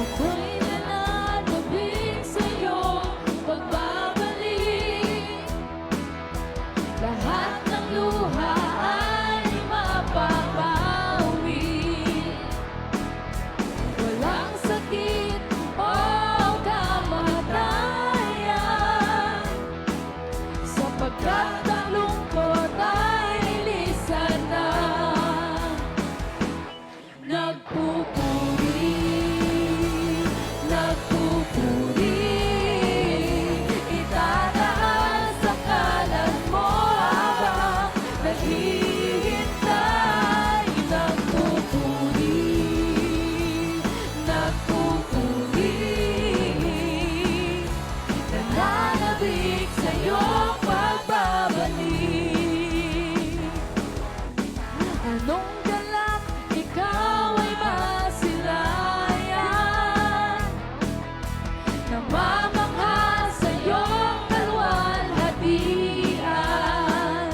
Ako'y nananabik sa'yo pagbabalik. Lahat ng luha ay mapapawi. Walang sakit o kamatayan, sapagkat ang lungkot ay lisan na. Nagpupuri, itataas ang ngalan mo habang naghihintay. Nagpupuri, nananabik sa'yo pagbabalik. Anong galak ikaw ay masilayan, namamangha sa iyong kaluwalhatian.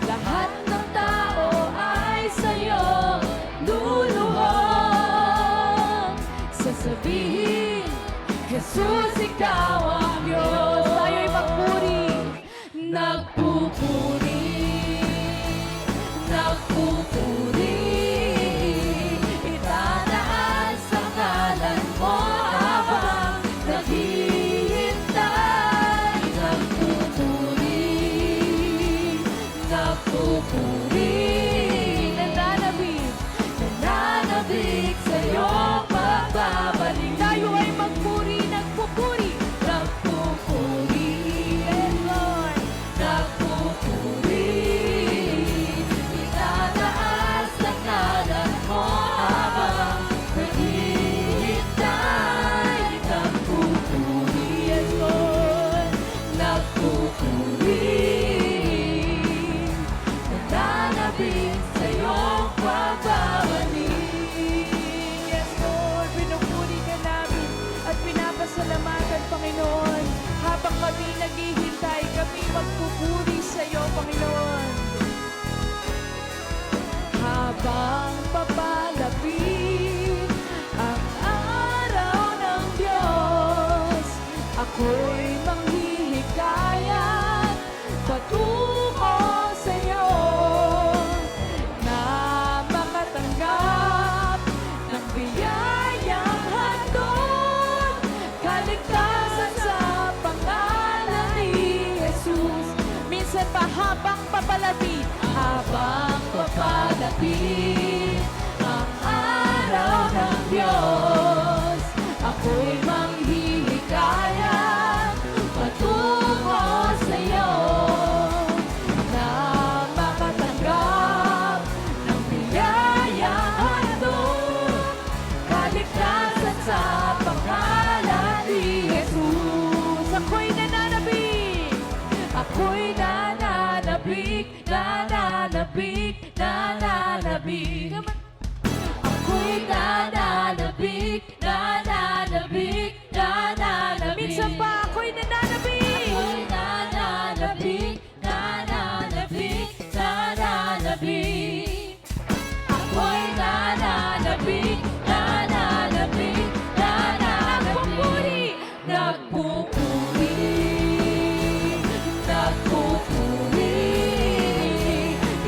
Lahat ng tao ay sa iyo luluhod, sasabihin, Jesus, ikaw ang Diyos. Tayo'y magpuri. Nagpupuri, itataas ang ngalan mo habang naghihintay. Nagpupuri, nananabik sa iyong pagbabalik. Tayo ay magpuri, nagpupuri, yes Lord. Nagpupuri, itataas ang ngalan mo habang naghihintay. Nagpupuri, yes Lord. Nagpupuri, nananabik sa iyong pagbabalik. Yes Lord, pinupuri ka namin at pinapasalamatan, Panginoon. Habang kami naghihintay, kami magpupuri sa iyo, Panginoon. Habang papalapit ang araw ng Diyos, ako'y manghihikayat patungo sa iyo, na makatanggap ng biyayang handog, kaligtasan sa pangalan ni Jesus. Minsan pa habang papalapit ang araw ng Diyos, ako'y manghihikayat patungo sa iyo, na makatanggap ng biyayang handog, kaligtasan sa pangalan ni Jesus. Ako'y nananabik, ako'y nananabik, nananabik, nananabik. Ako'y nananabik, nananabik, nananabik. Minsan pa ako'y nananabik. Ako'y nananabik, nananabik, nananabik. Ako'y nananabik, nananabik, nananabik. Nagpupuri,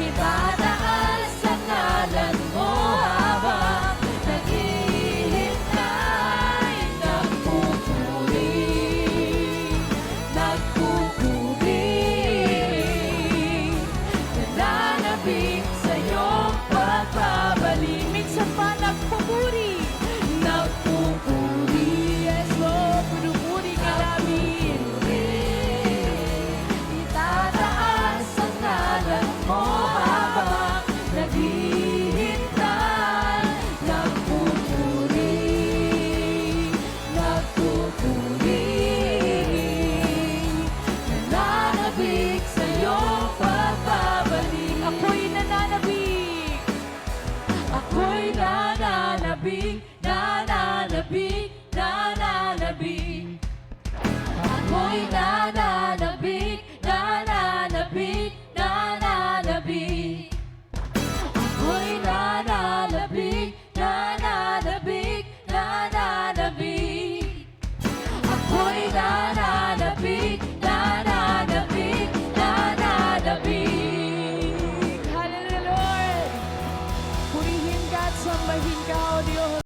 itataas ang ngalan mo habang naghihintay. Nagpupuri, nananabik sa iyong pagbabalik. Minsan pa nagpupuri, yes Lord, pinupuri ka namin. Itataas ang ngalan mo habang naghihintay. Nagpupuri, nananabik sa iyong pagbabalik. Ako'y nananabik, ako'y nananabik, nananabik, nananabik. Ako'y nananabik.